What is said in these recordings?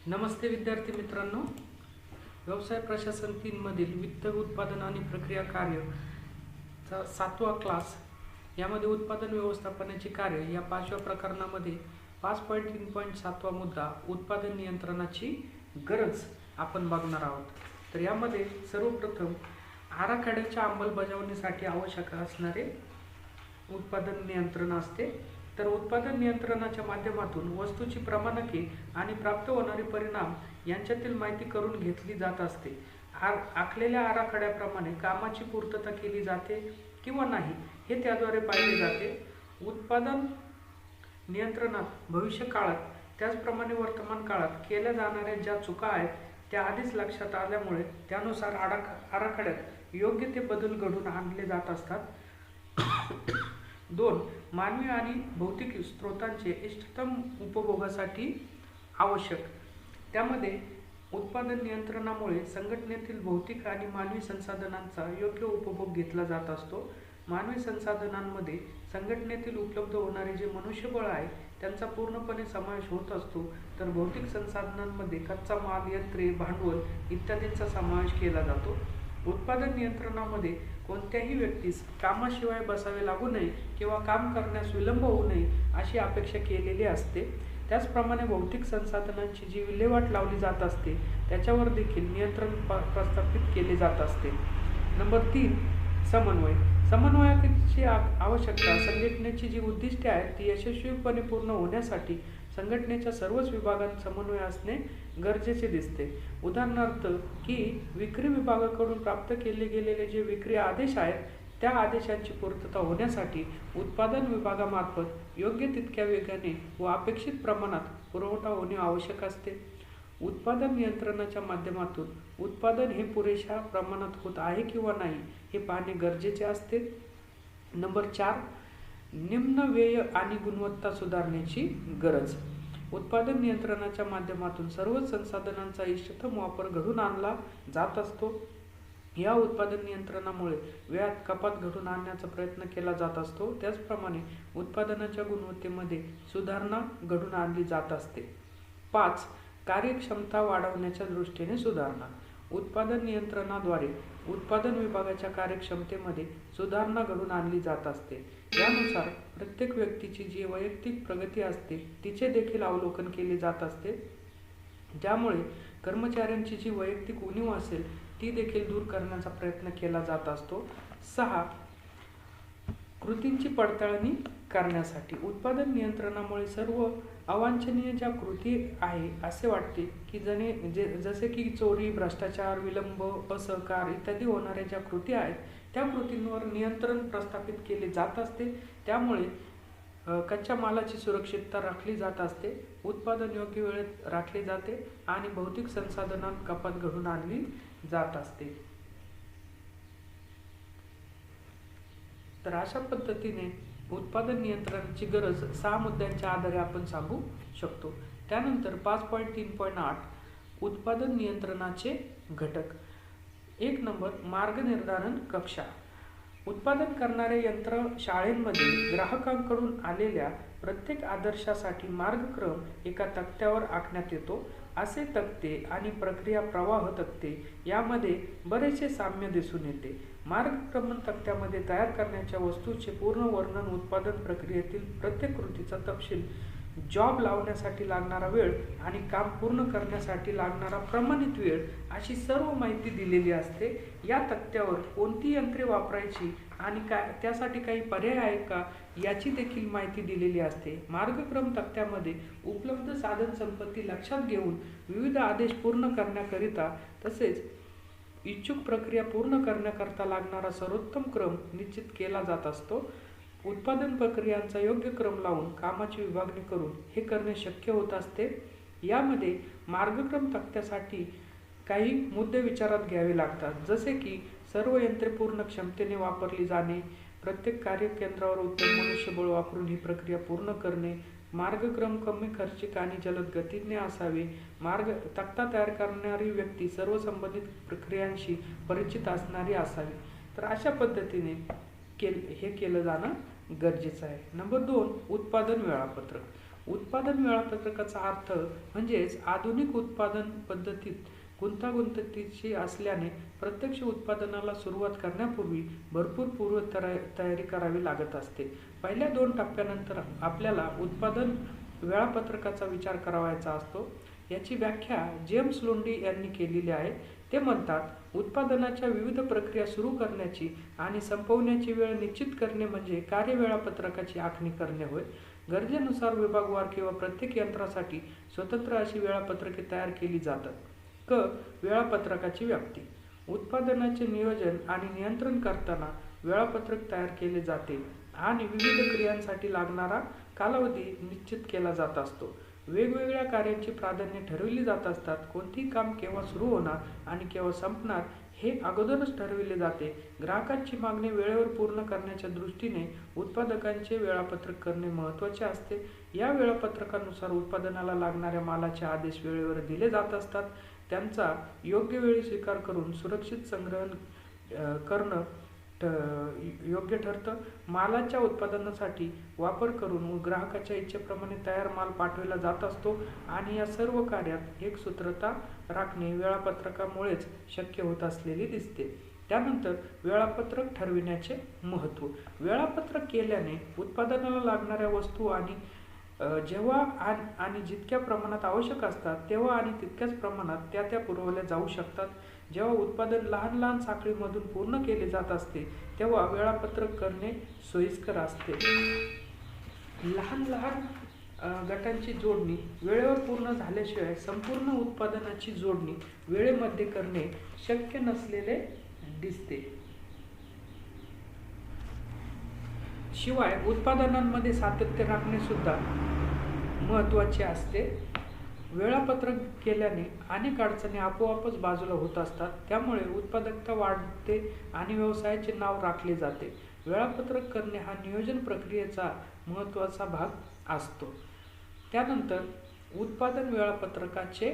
नमस्ते विद्यार्थी मित्रांनो, व्यवसाय प्रशासन 3 मधील वित्त उत्पादन आणि प्रक्रिया कार्य चा 7वा क्लास यामध्ये उत्पादन व्यवस्थापनाची कार्य या 5व्या प्रकरणामध्ये 5.3.7वा मुद्दा उत्पादन नियंत्रणाची गरज आपण बघणार आहोत। तर यामध्ये सर्वप्रथम आराखड्याच्या अंमलबजावणीसाठी आवश्यक असणारे उत्पादन नियंत्रण असते। तर उत्पादन नियंत्रणाच्या माध्यमातून वस्तूची प्रमाणके आणि प्राप्त होणारे परिणाम यांच्यातील माहिती करून घेतली जात असते। आखलेल्या आराखड्याप्रमाणे कामाची पूर्तता केली जाते किंवा नाही हे त्याद्वारे पाहिले जाते। उत्पादन नियंत्रणात भविष्य काळात त्याचप्रमाणे वर्तमान काळात केल्या जाणाऱ्या ज्या चुका आहेत त्या आधीच लक्षात आल्यामुळे त्यानुसार आराखड्यात योग्य ते बदल घडून आणले जात असतात। 2. मानवी आणि भौतिक स्रोतांचे इष्टतम उपभोगासाठी आवश्यक। त्यामध्ये उत्पादन नियंत्रणामुळे संघटनेतील भौतिक आणि मानवी संसाधनांचा योग्य उपभोग घेतला जात असतो। मानवी संसाधनांमध्ये संघटनेतील उपलब्ध होणारे जे मनुष्यबळ आहे त्यांचा पूर्णपणे समावेश होत असतो, तर भौतिक संसाधनांमध्ये कच्चा माल, यंत्रे, भांडवल इत्यादींचा समावेश केला जातो। उत्पादन नियंत्रणामध्ये कोणत्याही व्यक्तीस कामाशिवाय बसावे लागू नये किंवा काम करण्यास विलंब होऊ नये अशी अपेक्षा केलेली असते। त्याचप्रमाणे भौतिक संसाधनांची जी विल्हेवाट लावली जात असते त्याच्यावर देखील नियंत्रण प्रस्थापित केले जात असते। नंबर 3. समन्वय। समन्वयाची आवश्यकता संघटनेची जी उद्दिष्टे आहेत ती यशस्वीपणे पूर्ण होण्यासाठी संघटनेच्या सर्वच विभागांत समन्वय असणे गरजेचे दिसते। उदाहरणार्थ की विक्री विभागाकडून प्राप्त केले गेलेले जे विक्री आदेश आहेत त्या आदेशांची पूर्तता होण्यासाठी उत्पादन विभागामार्फत योग्य तितक्या वेगाने व अपेक्षित प्रमाणात पुरवठा होणे आवश्यक असते। उत्पादन नियंत्रणाच्या माध्यमातून उत्पादन हे पुरेशा प्रमाणात होत आहे किंवा नाही हे पाहणे गरजेचे असते। नंबर 4. निम्न व्यय आणि गुणवत्ता सुधारण्याची गरज। उत्पादन नियंत्रणाच्या माध्यमातून सर्वच संसाधनांचा इष्टतम वापर घडून आणला जात असतो। या उत्पादन नियंत्रणामुळे व्ययात कपात घडून आणण्याचा प्रयत्न केला जात असतो। त्याचप्रमाणे उत्पादनाच्या गुणवत्तेमध्ये सुधारणा घडून आणली जात असते। 5. कार्यक्षमता वाढवण्याच्या दृष्टीने सुधारणा। उत्पादन नियंत्रणाद्वारे उत्पादन विभागाच्या कार्यक्षमतेमध्ये सुधारणा घडून आणली जात असते। यानुसार प्रत्येक व्यक्तीची जी वैयक्तिक प्रगती असते तिचे देखील अवलोकन केले जात असते, ज्यामुळे कर्मचाऱ्यांची जी वैयक्तिक उणीव असेल ती देखील दूर करण्याचा प्रयत्न केला जात असतो। 6. कृतींची पडताळणी करण्यासाठी। उत्पादन नियंत्रणामुळे सर्व अवांछनीय ज्या कृती आहे असे वाटते की जसे की चोरी, भ्रष्टाचार, विलंब, असहकार इत्यादी होणाऱ्या ज्या कृती आहेत त्या कृतींवर नियंत्रण प्रस्थापित केले जात असते। त्यामुळे कच्च्या मालाची सुरक्षितता राखली जात असते, उत्पादन योग्य वेळेत राखले जाते आणि भौतिक संसाधनांत कपात घडून आणली जात असते। तर अशा पद्धतीने उत्पादन नियंत्रणाची गरज 6 मुद्द्यांच्या आधारे आपण सांगू शकतो। त्यानंतर 5.3.8 उत्पादन नियंत्रणाचे घटक। 1 नंबर मार्गनिर्धारण कक्षा। उत्पादन करणाऱ्या यंत्रशाळेमध्ये ग्राहकांकडून आलेल्या प्रत्येक आदेशासाठी मार्गक्रम एका तक्त्यावर आखण्यात येतो। असे तक्ते आणि प्रक्रिया प्रवाह तक्ते यामध्ये बरेचसे साम्य दिसून येते। मार्गक्रमण तक्त्यामध्ये तयार करण्याच्या वस्तूचे पूर्ण वर्णन, उत्पादन प्रक्रियेतील प्रत्येक कृतीचा तपशील, जॉब लावण्यासाठी लागणारा वेळ आणि काम पूर्ण करण्यासाठी लागणारा प्रमाणित वेळ अशी सर्व माहिती दिलेली असते। या तक्त्यावर कोणती यंत्रे वापरायची आणि त्यासाठी काही पर्याय आहेत का याची देखील माहिती दिलेली असते। मार्गक्रम तक्त्यामध्ये उपलब्ध साधन संपत्ती लक्षात घेऊन विविध आदेश पूर्ण करण्याकरिता तसेच इच्छुक प्रक्रिया पूर्ण करण्याकरता लागणारा सर्वोत्तम क्रम निश्चित केला जात असतो। उत्पादन प्रक्रियांचा योग्य क्रम लावून कामाची विभागणी करून हे करणे शक्य होत असते। यामध्ये मार्गक्रम तक्त्यासाठी काही मुद्दे विचारात घ्यावे लागतात, जसे की सर्व यंत्रे पूर्ण क्षमतेने वापरली जाणे, प्रत्येक कार्यकेंद्रावर उत्तम मनुष्यबळ वापरून ही प्रक्रिया पूर्ण करणे, मार्गक्रम कमी खर्चिक आणि जलद गतीने असावे, तक्ता तयार करणारी व्यक्ती सर्व संबंधित प्रक्रियांशी परिचित असणारी असावी। तर अशा पद्धतीने हे केलं जाणं गरजेचं आहे। नंबर 2 उत्पादन वेळापत्रक। उत्पादन वेळापत्रकाचा अर्थ म्हणजेच आधुनिक उत्पादन पद्धतीत गुंतागुंतीची असल्याने प्रत्यक्ष उत्पादनाला सुरुवात करण्यापूर्वी भरपूर तयारी करावी लागत असते. पहिल्या 2 टप्प्यानंतर आपल्याला उत्पादन वेळापत्रकाचा विचार करावयाचा असतो. याची व्याख्या जेम्स लुंडी यांनी केलेली आहे. ते म्हणतात, उत्पादनाच्या विविध प्रक्रिया सुरू करण्याची आणि संपवण्याची वेळ निश्चित करणे म्हणजे कार्य वेळापत्रकाची आखणी करणे होय. गरजेनुसार विभागवार किंवा प्रत्येक यंत्रासाठी स्वतंत्र अशी वेळापत्रके तयार केली जातात. वेळापत्रकाची व्याप्ती. उत्पादनाचे नियोजन आणि नियंत्रण करताना वेळापत्रक तयार केले जाते आणि विविध क्रियांसाठी लागणारा कालावधी निश्चित केला जात असतो. वेगवेगळ्या कार्यांची प्राधान्य ठरविली जात असतात. कोणतेही काम केव्हा सुरू होणार आणि केव्हा संपणार हे अगोदरच ठरविले जाते. ग्राहकांची मागणी वेळेवर पूर्ण करण्याच्या दृष्टीने उत्पादकांचे वेळापत्रक करणे महत्त्वाचे असते. या वेळापत्रकानुसार उत्पादनाला लागणाऱ्या मालाचे आदेश वेळेवर दिले जात असतात. त्यांचा योग्य वेळी स्वीकार करून सुरक्षित संग्रहण करणं योग्य ठरतं. मालाच्या उत्पादनासाठी वापर करून ग्राहकाच्या इच्छेप्रमाणे तयार माल पाठविला जात असतो आणि या सर्व कार्यात एकसूत्रता राखणे वेळापत्रकामुळेच शक्य होत असलेली दिसते. त्यानंतर वेळापत्रक ठरविण्याचे महत्त्व. वेळापत्रक केल्याने उत्पादनाला लागणाऱ्या वस्तू आणि जेव्हा आणि जितक्या प्रमाणात आवश्यक असतात तेव्हा आणि तितक्याच प्रमाणात त्या पुरवल्या जाऊ शकतात. जेव्हा उत्पादन लहान साखळीमधून पूर्ण केले जात असते तेव्हा वेळापत्रक करणे सोयीस्कर असते. लहान गटांची जोडणी वेळेवर पूर्ण झाल्याशिवाय संपूर्ण उत्पादनाची जोडणी वेळेमध्ये करणे शक्य नसलेले दिसते. शिवाय उत्पादनांमध्ये सातत्य राखणे सुद्धा महत्त्वाचे असते. वेळापत्रक केल्याने अनेक अडचणी आपोआपच बाजूला होत असतात. त्यामुळे उत्पादकता वाढते आणि व्यवसायाचे नाव राखले जाते. वेळापत्रक करणे हा नियोजन प्रक्रियेचा महत्त्वाचा भाग असतो. त्यानंतर उत्पादन वेळापत्रकाचे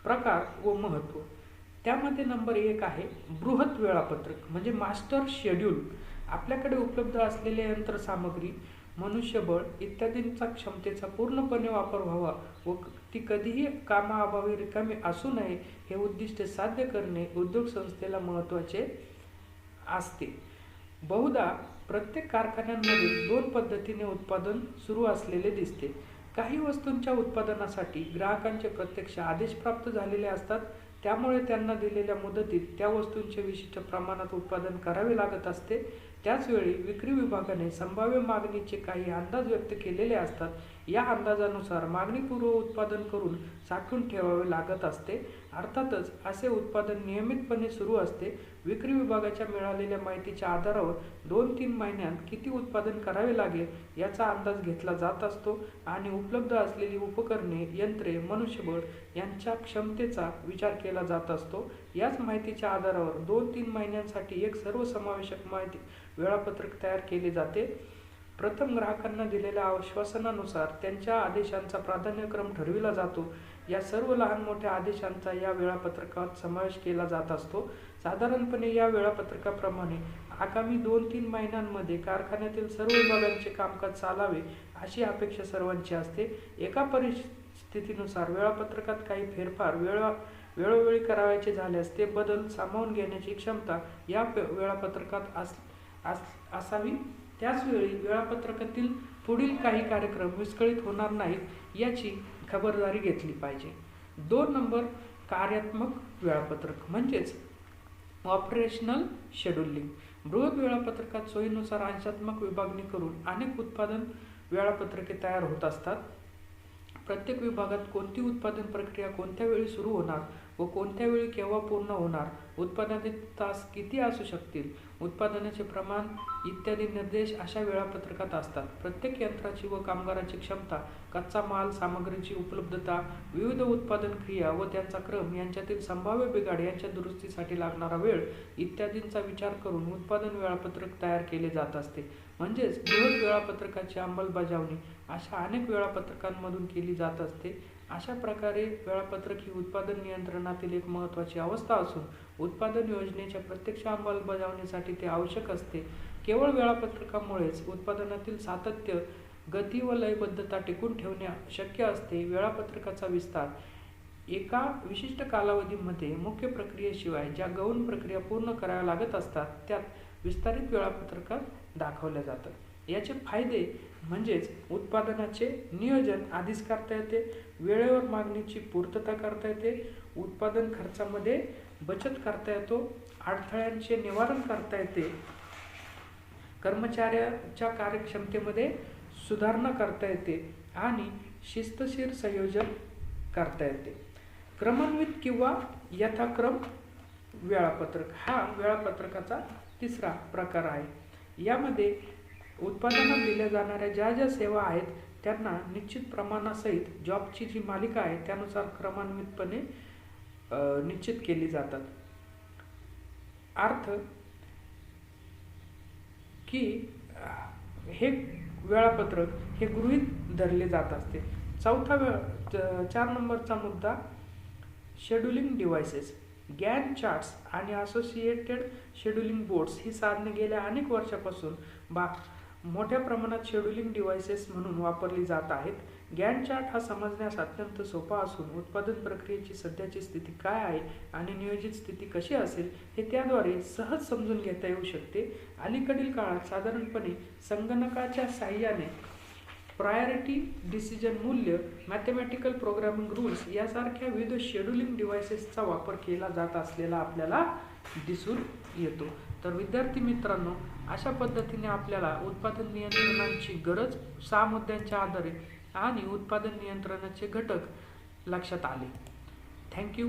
प्रकार व महत्त्व. त्यामध्ये नंबर 1 आहे बृहत वेळापत्रक म्हणजे मास्टर शेड्यूल. आपल्याकडे उपलब्ध असलेले यंत्रसामग्री, मनुष्यबळ इत्यादींचा क्षमतेचा पूर्णपणे वापर व्हावा व ती कधीही कामाअभावी रिकामी असू नये हे उद्दिष्ट साध्य करणे उद्योग संस्थेला महत्त्वाचे असते. बहुधा प्रत्येक कारखान्यांमध्ये 2 पद्धतीने उत्पादन सुरू असलेले दिसते. काही वस्तूंच्या उत्पादनासाठी ग्राहकांचे प्रत्यक्ष आदेश प्राप्त झालेले असतात. त्यामुळे त्यांना दिलेल्या मुदतीत त्या वस्तूंचे विशिष्ट प्रमाणात उत्पादन करावे लागत असते. त्याचवेळी विक्री विभागाने संभाव्य मागणीचे काही अंदाज व्यक्त केलेले असतात. या अंदाजानुसार मागणीपूर्व उत्पादन करून साठवून ठेवावे लागत असते. अर्थातच असे उत्पादन नियमितपणे सुरू असते. विक्री विभागाच्या मिळालेल्या माहितीच्या आधारावर 2-3 महिन्यांत किती उत्पादन करावे लागेल याचा अंदाज घेतला जात असतो आणि उपलब्ध असलेली उपकरणे, यंत्रे, मनुष्यबळ यांच्या क्षमतेचा विचार केला जात असतो. याच माहितीच्या आधारावर 2-3 महिन्यांसाठी एक सर्वसमावेशक माहिती वेळापत्रक तयार केले जाते. प्रथम ग्राहकांना दिलेल्या आश्वासनानुसार त्यांच्या आदेशांचा प्राधान्यक्रम ठरविला जातो. या सर्व लहान मोठ्या आदेशांचा या वेळापत्रकात समावेश केला जात असतो. साधारणपणे या वेळापत्रकाप्रमाणे आगामी 2-3 महिन्यांमध्ये कारखान्यातील सर्व विभागांचे कामकाज चालावे अशी अपेक्षा सर्वांची असते. एका परिस्थितीनुसार वेळापत्रकात काही फेरफार वेळोवेळी करावयाचे झाल्यास ते बदल सामावून घेण्याची क्षमता या वेळापत्रकात असावी. त्याचवेळी वेळापत्रकातील पुढील काही कार्यक्रम विस्कळीत होणार नाहीत याची खबरदारी घेतली पाहिजे. 2 नंबर कार्यात्मक वेळापत्रक म्हणजेच ऑपरेशनल शेड्यूलिंग. बृहत वेळापत्रकात सोयीनुसार अंशात्मक विभागणी करून अनेक उत्पादन वेळापत्रके तयार होत असतात. प्रत्येक विभागात कोणती उत्पादन प्रक्रिया कोणत्या वेळी सुरू होणार व कोणत्या वेळी केव्हा पूर्ण होणार, उत्पादनाचे तास किती असू शकतील, उत्पादनाचे प्रमाण इत्यादी निर्देश अशा वेळापत्रकात असतात. प्रत्येक यंत्राची व कामगाराची क्षमता, कच्चा माल, सामग्रीची उपलब्धता, विविध उत्पादन क्रिया व त्यांचा क्रम यांच्यातील संभाव्य बिघाड यांच्या दुरुस्तीसाठी लागणारा वेळ इत्यादींचा विचार करून उत्पादन वेळापत्रक तयार केले जात असते. म्हणजेच बृहत वेळापत्रकाची अंमलबजावणी अशा अनेक वेळापत्रकांमधून केली जात असते. अशा प्रकारे वेळापत्रक ही उत्पादन नियंत्रणातील एक महत्त्वाची अवस्था असून उत्पादन योजनेच्या प्रत्यक्ष अंमलबजावणीसाठी ते आवश्यक असते. केवळ वेळापत्रकामुळेच उत्पादनातील सातत्य गती व लयबद्धता टिकून ठेवणे शक्य असते. वेळापत्रकाचा विस्तार एका विशिष्ट कालावधीमध्ये मुख्य प्रक्रियेशिवाय ज्या गौण प्रक्रिया पूर्ण कराव्या लागत असतात त्यात विस्तारित वेळापत्रकात दाखवल्या जातात. याचे फायदे म्हणजेच उत्पादनाचे नियोजन आधीच करता येते, वेळेवर मागणीची पूर्तता करता येते, उत्पादन खर्चामध्ये बचत करता येतो, अडथळ्यांचे निवारण करता येते, कर्मचाऱ्याच्या कार्यक्षमतेमध्ये सुधारणा करता येते आणि शिस्तशीर संयोजन करता येते. क्रमान्वित किंवा यथाक्रम वेळापत्रक हा वेळापत्रकाचा तिसरा प्रकार आहे. यामध्ये उत्पादनात दिल्या जाणाऱ्या ज्या सेवा आहेत त्यांना निश्चित प्रमाणासहित जॉबची जी मालिका आहे त्यानुसार क्रमान्वितपणे निश्चित केली जातात. अर्थ की हे वेळापत्रक हे गृहीत धरले जात असते. 4 नंबरचा मुद्दा शेड्यूलिंग डिव्हायसेस. गॅन चार्ट्स आणि असोसिएटेड शेड्यूलिंग बोर्ड्स ही साधने गेल्या अनेक वर्षापासून मोठ्या प्रमाणात शेड्यूलिंग डिव्हायसेस म्हणून वापरली जात आहेत. गॅन चार्ट हा समजण्यास अत्यंत सोपा असून उत्पादन प्रक्रियेची सध्याची स्थिती काय आहे आणि नियोजित स्थिती कशी असेल हे त्याद्वारे सहज समजून घेता येऊ शकते. अलीकडील काळात साधारणपणे संगणकाच्या साहाय्याने प्रायोरिटी डिसिजन मूल्य, मॅथमॅटिकल प्रोग्रामिंग रूल्स यासारख्या विविध शेड्यूलिंग डिव्हायसेसचा वापर केला जात असलेला आपल्याला दिसून येतो. तर विद्यार्थी मित्रांनो, अशा पद्धतीने आपल्याला उत्पादन नियंत्रणाची गरज 6 मुद्द्यांच्या आधारे आणि उत्पादन नियंत्रणाचे घटक लक्षात आले. थँक्यू.